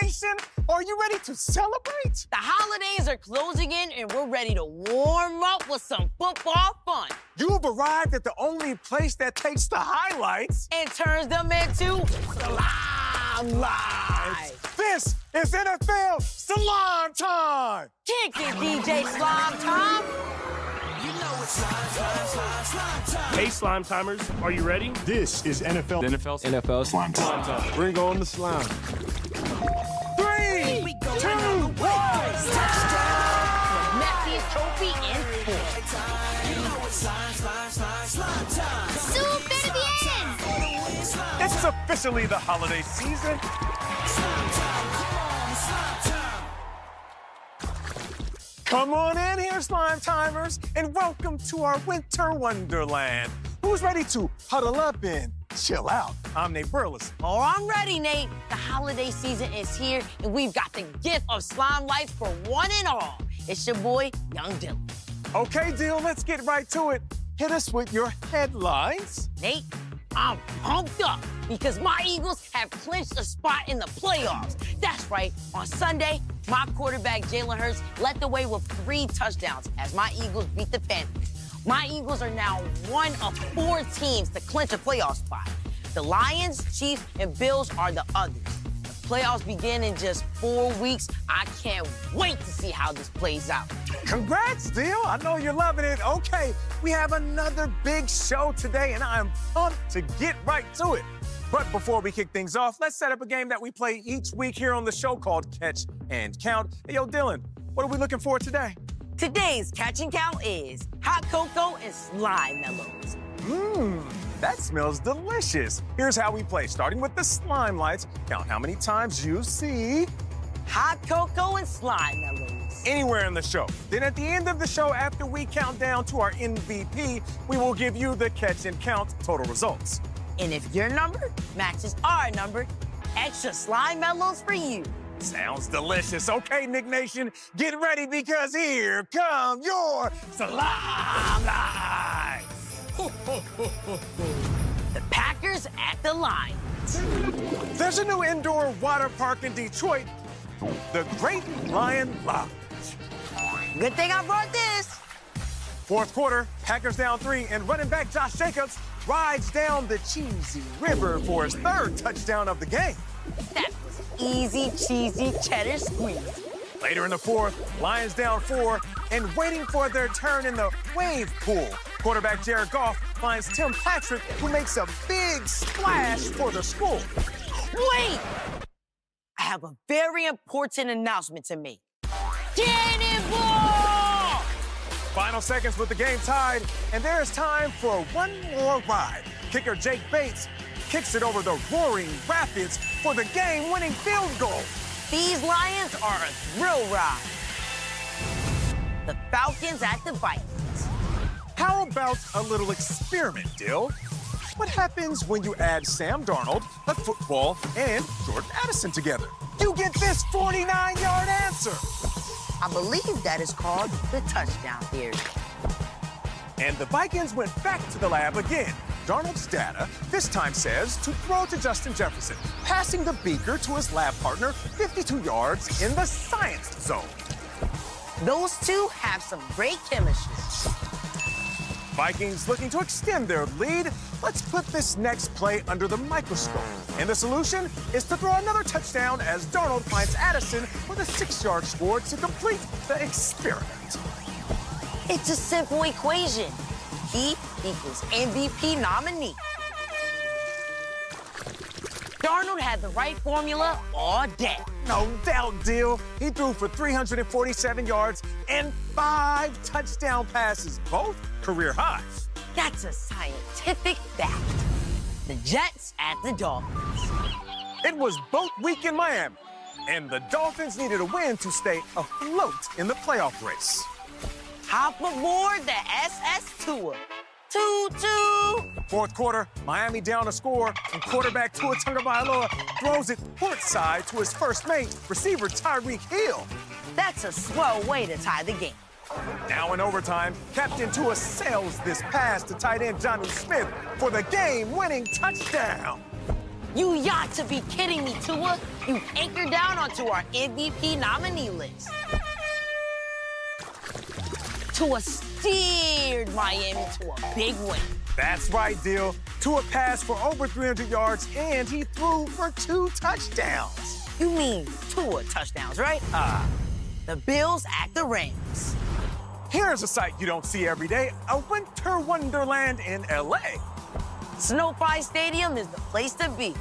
Nation, are you ready to celebrate? The holidays are closing in, and we're ready to warm up with some football fun. You've arrived at the only place that takes the highlights And turns them into Slime Lives. This is NFL Salon Time! Kick it, DJ Slime Time. You know it's slime time. Hey, Slime Timers, are you ready? This is NFL. NFL Slime time. Bring on the slime. 3, 2, 1. Messiest trophy in sports. You know it's slime time. Super bien. It's officially the holiday season. Come on in here, Slime Timers, and welcome to our winter wonderland. Who's ready to huddle up and chill out? I'm Nate Burles. Oh, I'm ready, Nate. The holiday season is here, and we've got the gift of Slime Lights for one and all. It's your boy, Young Dylan. Okay, Dill, let's get right to it. Hit us with your headlines. Nate, I'm pumped up because my Eagles have clinched a spot in the playoffs. That's right. On Sunday, my quarterback, Jalen Hurts, led the way with 3 touchdowns as my Eagles beat the Panthers. My Eagles are now one of 4 teams to clinch a playoff spot. The Lions, Chiefs, and Bills are the others. The playoffs begin in just 4 weeks. I can't wait to see how this plays out. Congrats, Dill. I know you're loving it. Okay, we have another big show today, and I am pumped to get right to it. But before we kick things off, let's set up a game that we play each week here on the show called Catch and Count. Hey, yo, Dylan, what are we looking for today? Today's catch and count is hot cocoa and slime mellows. That smells delicious. Here's how we play, starting with the slime lights. Count how many times you see Hot cocoa and slime mellows. anywhere in the show. Then at the end of the show, after we count down to our MVP, we will give you the catch and count total results. And if your number matches our number, extra slime mellows for you. Sounds delicious. Okay, Nick Nation, get ready because here come your slime lights. The Packers at the Lions. There's a new indoor water park in Detroit, the Great Lion Lodge. Good thing I brought this. Fourth quarter, Packers down 3, and running back Josh Jacobs rides down the cheesy river for his 3rd touchdown of the game. That was easy, cheesy cheddar squeeze. Later in the 4th, Lions down 4 and waiting for their turn in the wave pool. Quarterback Jared Goff finds Tim Patrick, who makes a big splash for the score. Wait! I have a very important announcement to make. Cannonball! Final seconds with the game tied, and there's time for one more ride. Kicker Jake Bates kicks it over the roaring rapids for the game-winning field goal. These Lions are a thrill ride. The Falcons at the Vikings. How about a little experiment, Dill? What happens when you add Sam Darnold, a football, and Jordan Addison together? You get this 49-yard answer. I believe that is called the touchdown theory. And the Vikings went back to the lab again. Darnold's data this time says to throw to Justin Jefferson, passing the beaker to his lab partner 52 yards in the science zone. Those two have some great chemistry. Vikings looking to extend their lead. Let's put this next play under the microscope. And the solution is to throw another touchdown as Darnold finds Addison with a 6-yard score to complete the experiment. It's a simple equation. He equals MVP nominee. Darnold had the right formula all day. No doubt, Dill. He threw for 347 yards and 5 touchdown passes, both career highs. That's a scientific fact. The Jets at the Dolphins. It was boat week in Miami, and the Dolphins needed a win to stay afloat in the playoff race. Hop aboard the SS Tour. Toot-toot. Fourth quarter, Miami down a score, and quarterback Tua Tagovailoa throws it courtside to his first mate, receiver Tyreek Hill. That's a swell way to tie the game. Now in overtime, Captain Tua sails this pass to tight end Jonnu Smith for the game-winning touchdown. You got to be kidding me, Tua. You anchored down onto our MVP nominee list. Tua steered Miami to a big win. That's right, Dill. Tua passed for over 300 yards, and he threw for 2 touchdowns. You mean Tua touchdowns, right? The Bills at the Rams. Here's a sight you don't see every day, a winter wonderland in L.A. SoFi Stadium is the place to be.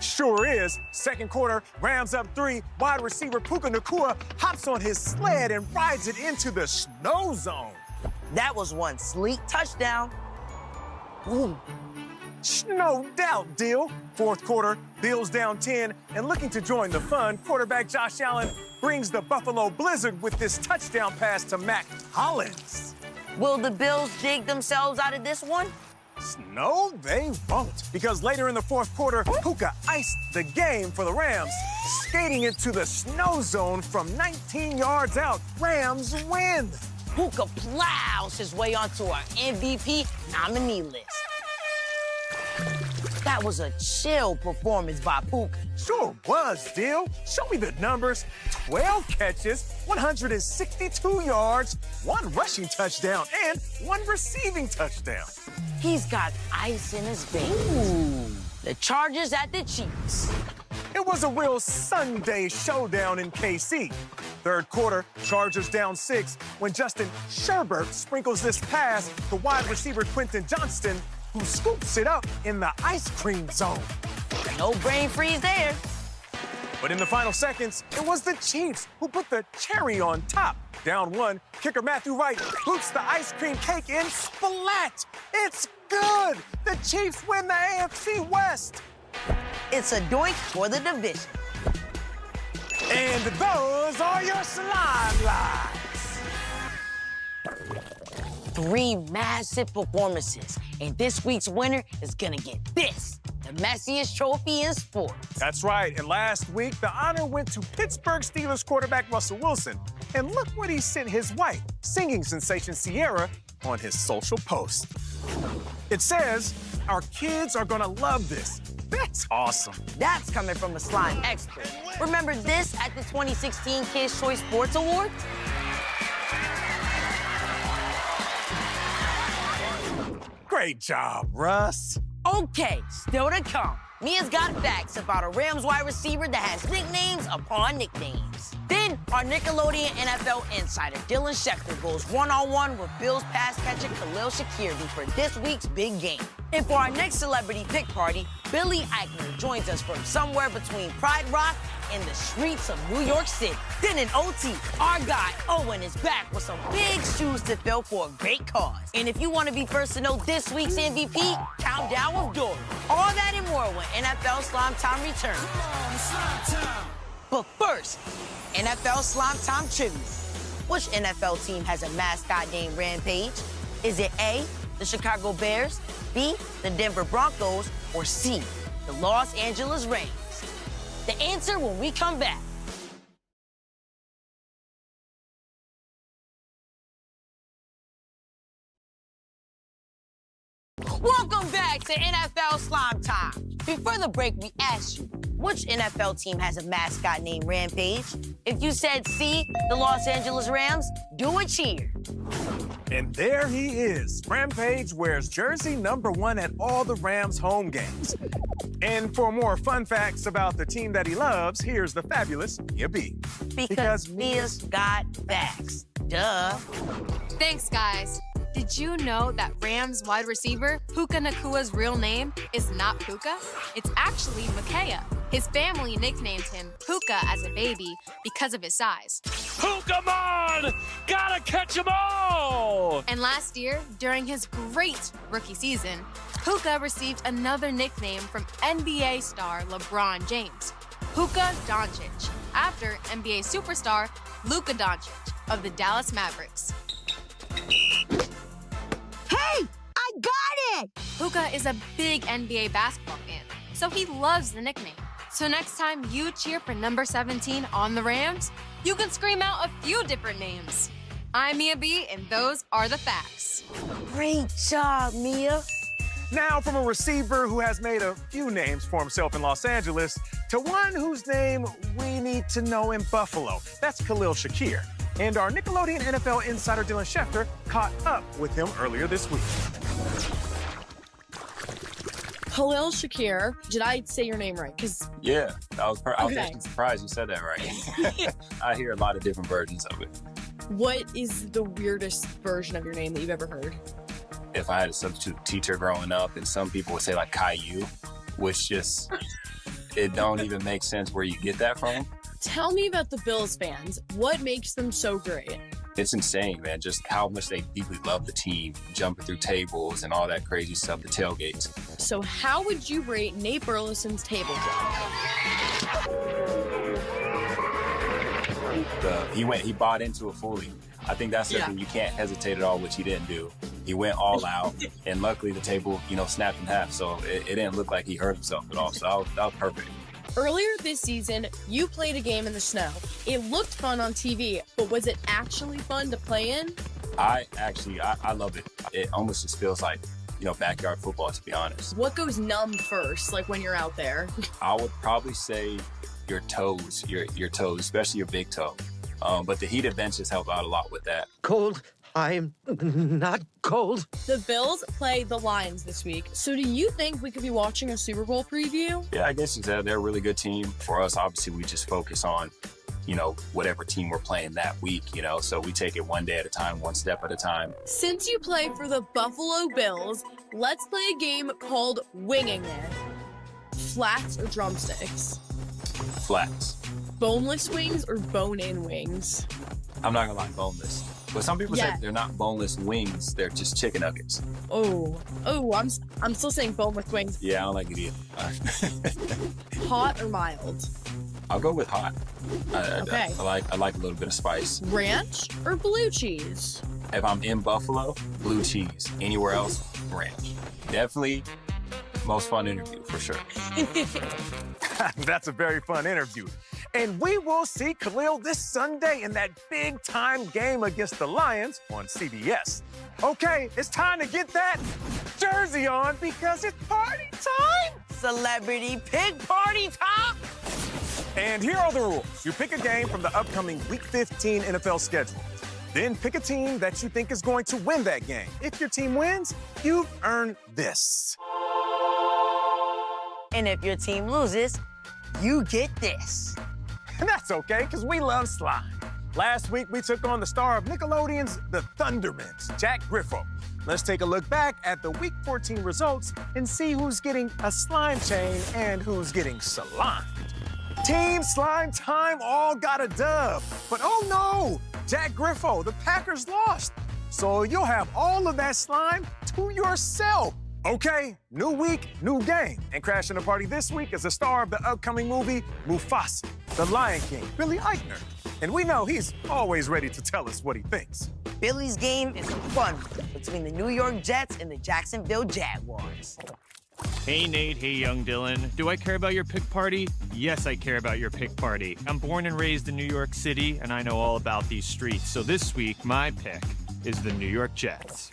Sure is. Second quarter, Rams up 3. Wide receiver Puka Nacua hops on his sled and rides it into the snow zone. That was one sleek touchdown. Ooh. No doubt, Dill. Fourth quarter, Bills down 10, and looking to join the fun, quarterback Josh Allen brings the Buffalo Blizzard with this touchdown pass to Mac Hollins. Will the Bills dig themselves out of this one? No, they won't. Because later in the fourth quarter, Puka iced the game for the Rams. Skating into the snow zone from 19 yards out, Rams win. Puka plows his way onto our MVP nominee list. That was a chill performance by Puka. Sure was, Dill. Show me the numbers. 12 catches, 162 yards, 1 rushing touchdown, and 1 receiving touchdown. He's got ice in his veins. The Chargers at the Chiefs. It was a real Sunday showdown in KC. Third quarter, Chargers down 6 when Justin Sherbert sprinkles this pass to wide receiver Quentin Johnston, who scoops it up in the ice cream zone. No brain freeze there. But in the final seconds, it was the Chiefs who put the cherry on top. Down 1, kicker Matthew Wright boots the ice cream cake in splat. It's good. The Chiefs win the AFC West. It's a doink for the division. And those are your slime lies. 3 massive performances, and this week's winner is gonna get this, the messiest trophy in sports. That's right, and last week, the honor went to Pittsburgh Steelers quarterback Russell Wilson. And look what he sent his wife, singing sensation Ciara, on his social post. It says, "Our kids are gonna love this." That's awesome. That's coming from a slime expert. Remember this at the 2016 Kids' Choice Sports Awards? Great job, Russ. Okay, still to come. Mia's got facts about a Rams wide receiver that has nicknames upon nicknames. Then, our Nickelodeon NFL insider, Dylan Schechter, goes one-on-one with Bills pass catcher Khalil Shakir for this week's big game. And for our next celebrity pick party, Billy Eichner joins us from somewhere between Pride Rock and the streets of New York City. Then in OT, our guy Owen is back with some big shoes to fill for a great cause. And if you want to be first to know this week's MVP, count down with Dory. All that and more when NFL Slime Time returns. But first, NFL Slime Time trivia. Which NFL team has a mascot named Rampage? Is it A, the Chicago Bears, B, the Denver Broncos, or C, the Los Angeles Rams? The answer when we come back. Welcome back to NFL Slime Time. Before the break, we asked you, which NFL team has a mascot named Rampage? If you said C, the Los Angeles Rams, do a cheer. And there he is. Rampage wears jersey #1 at all the Rams home games. And for more fun facts about the team that he loves, here's the fabulous Mia B. Because Mia's got facts. Duh. Thanks, guys. Did you know that Rams wide receiver Puka Nacua's real name is not Puka? It's actually Micaiah. His family nicknamed him Puka as a baby because of his size. Pokemon! Gotta catch 'em all! And last year, during his great rookie season, Puka received another nickname from NBA star LeBron James, Puka Doncic, after NBA superstar Luka Doncic of the Dallas Mavericks. Hey, I got it! Puka is a big NBA basketball fan, so he loves the nickname. So next time you cheer for number 17 on the Rams, you can scream out a few different names. I'm Mia B, and those are the facts. Great job, Mia. Now, from a receiver who has made a few names for himself in Los Angeles to one whose name we need to know in Buffalo. That's Khalil Shakir. And our Nickelodeon NFL insider Dylan Schefter caught up with him earlier this week. Khalil Shakir, did I say your name right? Because Yeah, I was Okay. actually surprised you said that right. I hear a lot of different versions of it. what is the weirdest version of your name that you've ever heard? If I had a substitute teacher growing up, and some people would say like Caillou, which just, it don't even make sense where you get that from. Tell me about the Bills fans. What makes them so great? It's insane, man, just how much they deeply love the team, jumping through tables and all that crazy stuff, the tailgates. So how would you rate Nate Burleson's table job? He bought into it fully. I think that's something you can't hesitate at all, which he didn't do. He went all out, and luckily the table, snapped in half, so it didn't look like he hurt himself at all. So that was perfect. Earlier this season, you played a game in the snow. It looked fun on TV, but was it actually fun to play in? I love it. It almost just feels like, backyard football, to be honest. What goes numb first, like when you're out there? I would probably say your toes, your toes, especially your big toe. But the heated benches help out a lot with that. Cold. I'm not cold. The Bills play the Lions this week. So do you think we could be watching a Super Bowl preview? Yeah, I guess you said they're a really good team. For us, obviously, we just focus on, whatever team we're playing that week, so we take it one day at a time, one step at a time. Since you play for the Buffalo Bills, let's play a game called Winging It. Flats or drumsticks? Flats. Boneless wings or bone-in wings? I'm not gonna lie, boneless. But some people say Yeah. they're not boneless wings, they're just chicken nuggets. Oh, I'm still saying boneless wings. Yeah, I don't like it either. Hot or mild? I'll go with hot. Okay. I like a little bit of spice. Ranch or blue cheese? If I'm in Buffalo, blue cheese. Anywhere else, ranch. Definitely most fun interview for sure. That's a very fun interview. And we will see Khalil this Sunday in that big-time game against the Lions on CBS. Okay, it's time to get that jersey on because it's party time. Celebrity pig party time. And here are the rules. You pick a game from the upcoming Week 15 NFL schedule. Then pick a team that you think is going to win that game. If your team wins, you've earned this. And if your team loses, you get this. And that's okay, because we love slime. Last week, we took on the star of Nickelodeon's The Thunderments, Jack Griffo. Let's take a look back at the Week 14 results and see who's getting a slime chain and who's getting slimed. Team Slime Time all got a dub. But oh no, Jack Griffo, the Packers lost. So you'll have all of that slime to yourself. Okay, new week, new game. And crashing the party this week is the star of the upcoming movie, Mufasa, The Lion King, Billy Eichner. And we know he's always ready to tell us what he thinks. Billy's game is a fun one between the New York Jets and the Jacksonville Jaguars. Hey, Nate. Hey, young Dylan. Do I care about your pick party? Yes, I care about your pick party. I'm born and raised in New York City, and I know all about these streets. So this week, my pick is the New York Jets.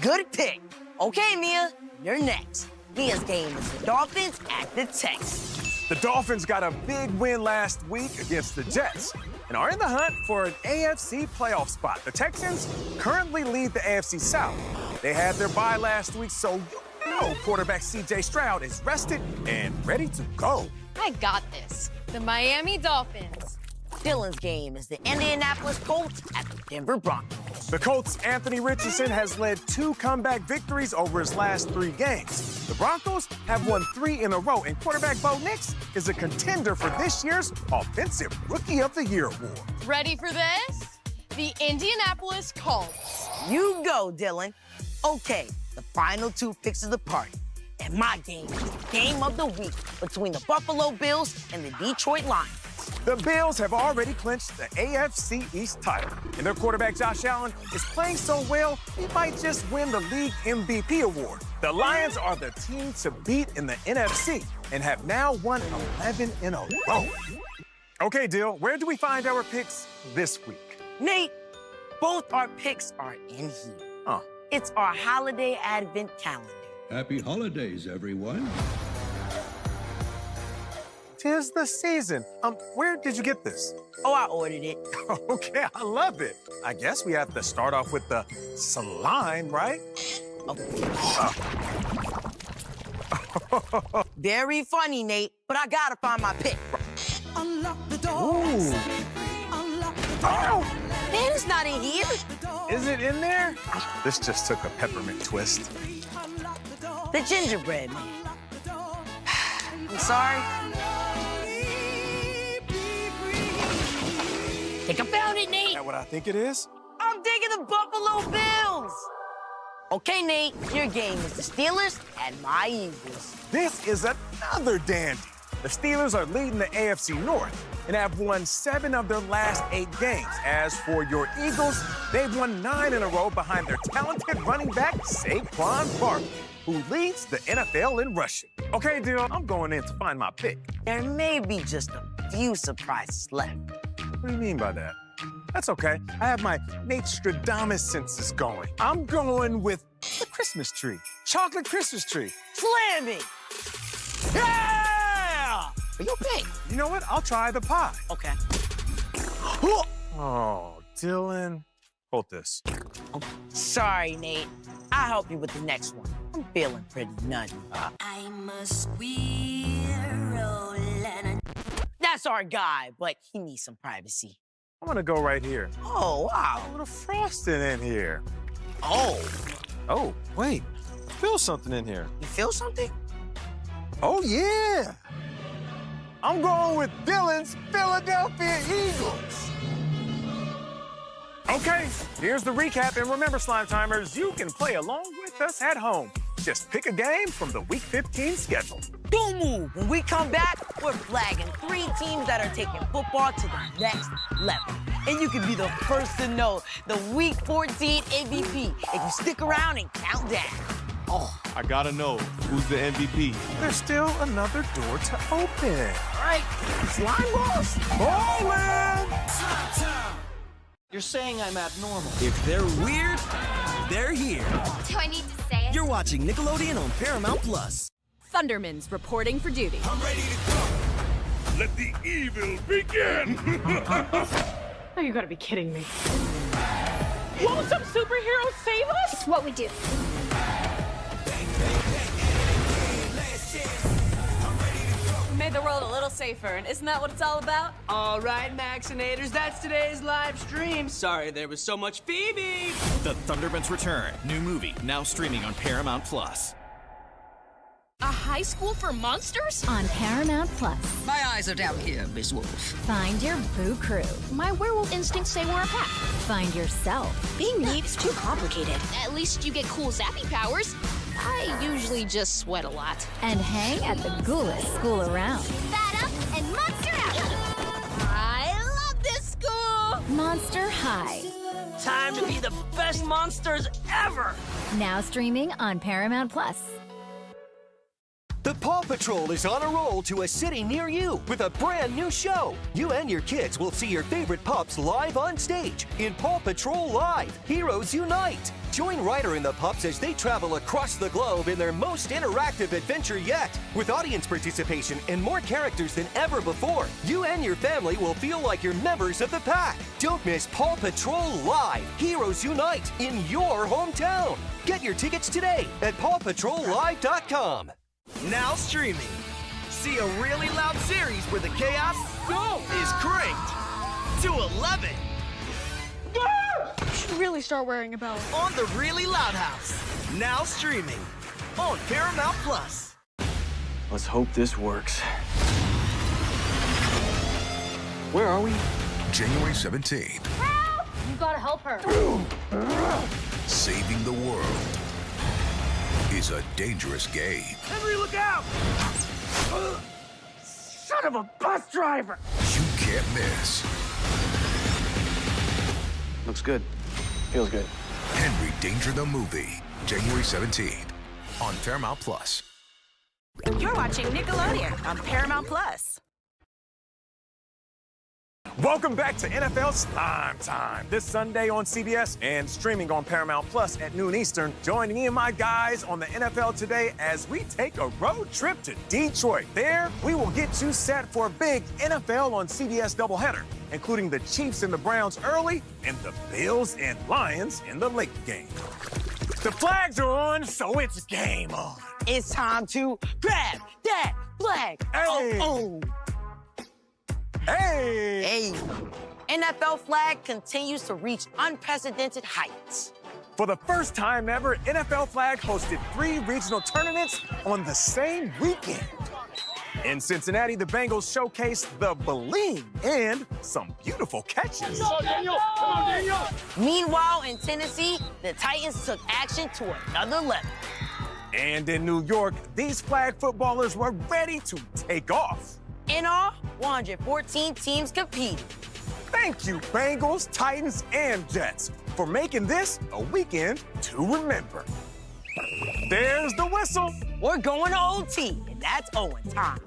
Good pick. Okay, Mia, you're next. Mia's game is the Dolphins at the Texans. The Dolphins got a big win last week against the Jets and are in the hunt for an AFC playoff spot. The Texans currently lead the AFC South. They had their bye last week, so you know quarterback C.J. Stroud is rested and ready to go. I got this. The Miami Dolphins. Dylan's game is the Indianapolis Colts at the Denver Broncos. The Colts' Anthony Richardson has led 2 comeback victories over his last 3 games. The Broncos have won 3 in a row, and quarterback Bo Nix is a contender for this year's Offensive Rookie of the Year award. Ready for this? The Indianapolis Colts. You go, Dylan. Okay, the final 2 picks of the party. And my game is the game of the week between the Buffalo Bills and the Detroit Lions. The Bills have already clinched the AFC East title, and their quarterback Josh Allen is playing so well, he might just win the league MVP award. The Lions are the team to beat in the NFC and have now won 11 in a row. Okay, Dill, where do we find our picks this week? Nate, both our picks are in here. Huh. It's our holiday advent calendar. Happy holidays, everyone. 'Tis the season. Where did you get this? Oh, I ordered it. Okay, I love it. I guess we have to start off with the slime, right? Very funny, Nate, but I gotta find my pick. Unlock the door. Ooh. Unlock the door. Oh! Man, it's not in here. Is it in there? This just took a peppermint twist. The gingerbread man. I'm sorry. Think I found it, Nate. Is that what I think it is? I'm digging the Buffalo Bills. Okay, Nate, your game is the Steelers and my Eagles. This is another dandy. The Steelers are leading the AFC North and have won 7 of their last 8 games. As for your Eagles, they've won 9 in a row behind their talented running back, Saquon Barkley, who leads the NFL in rushing. Okay, Dill, I'm going in to find my pick. There may be just a few surprises left. What do you mean by that? That's okay. I have my Nate Stradamus senses going. I'm going with the Christmas tree. Chocolate Christmas tree. Slammy! Yeah! Are you okay? You know what? I'll try the pie. Okay. Oh, Dylan. Hold this. Oh, sorry, Nate. I'll help you with the next one. I'm feeling pretty nutty. I'm a squirrel and That's our guy, but he needs some privacy. I'm gonna go right here. Oh, wow. A little frosting in here. Oh, Oh, wait. I feel something in here. you feel something? Oh, yeah. I'm going with Dylan's Philadelphia Eagles. Okay, here's the recap. And remember, Slime Timers, you can play along with us at home. Just pick a game from the Week 15 schedule. Don't move. When we come back, we're flagging 3 teams that are taking football to the next level. And you can be the first to know the Week 14 MVP if you stick around and count down. Oh, I gotta know who's the MVP. There's still another door to open. All right, Slime Balls. Bowling! You're saying I'm abnormal. If they're weird, they're here. Do I need to say it? You're watching Nickelodeon on Paramount Plus. Thunderman's reporting for duty. I'm ready to go. Let the evil begin! Oh, you gotta be kidding me. Won't some superheroes save us? It's what we do. Made the world a little safer, and isn't that what it's all about? All right, Maxinators, that's today's live stream. Sorry there was so much Phoebe. The Thunderbolts Return. New movie, now streaming on Paramount Plus. A high school for monsters? On Paramount Plus. My eyes are down here, Miss Wolf. Find your boo crew. My werewolf instincts say we're a pack. Find yourself. Being neat is too complicated. At least you get cool zappy powers. I usually just sweat a lot. And hang at the coolest school around. Fat up and monster out. I love this school! Monster High. Time to be the best monsters ever. Now streaming on Paramount Plus. The Paw Patrol is on a roll to a city near you with a brand new show. You and your kids will see your favorite pups live on stage in Paw Patrol Live, Heroes Unite. Join Ryder and the pups as they travel across the globe in their most interactive adventure yet. With audience participation and more characters than ever before, you and your family will feel like you're members of the pack. Don't miss Paw Patrol Live, Heroes Unite in your hometown. Get your tickets today at pawpatrollive.com. Now streaming. See a really loud series where the chaos is cranked to 11. You should really start wearing a belt. On the Really Loud House. Now streaming on Paramount Plus. Let's hope this works. Where are we? January 17th. Help! You gotta help her. Saving the world is a dangerous game. Henry, look out! Son of a bus driver. You can't miss. Looks good. Feels good. Henry Danger the Movie, January 17th on Paramount Plus. You're watching Nickelodeon on Paramount Plus. Welcome back to NFL Slime Time. This Sunday on CBS and streaming on Paramount Plus at noon Eastern. Join me and my guys on the NFL Today as we take a road trip to Detroit. There, we will get you set for a big NFL on CBS doubleheader, including the Chiefs and the Browns early and the Bills and Lions in the late game. The flags are on, so it's game on. It's time to grab that flag. Hey. Oh. Hey! NFL flag continues to reach unprecedented heights. For the first time ever, NFL flag hosted 3 regional tournaments on the same weekend. In Cincinnati, the Bengals showcased the bling and some beautiful catches. Come on, Daniel! Come on, Daniel! Meanwhile, in Tennessee, the Titans took action to another level. And in New York, these flag footballers were ready to take off. In all, 114 teams competed. Thank you, Bengals, Titans, and Jets, for making this a weekend to remember. There's the whistle. We're going to OT, and that's Owen time.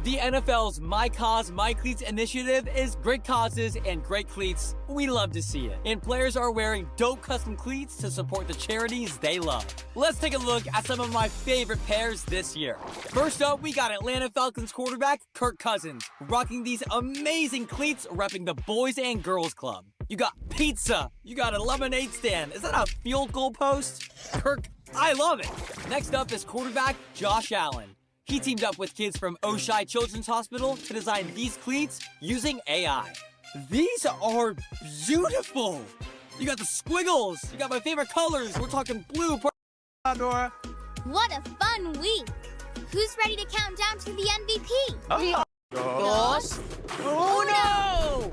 The NFL's My Cause, My Cleats initiative is great causes and great cleats. We love to see it. And players are wearing dope custom cleats to support the charities they love. Let's take a look at some of my favorite pairs this year. First up, we got Atlanta Falcons quarterback Kirk Cousins, rocking these amazing cleats, repping the Boys and Girls Club. You got pizza. You got a lemonade stand. Is that a field goal post? Kirk, I love it. Next up is quarterback Josh Allen. He teamed up with kids from Oshai Children's Hospital to design these cleats using AI. These are beautiful. You got the squiggles. You got my favorite colors. We're talking blue. Dora. What a fun week. Who's ready to count down to the MVP? Dos, uno!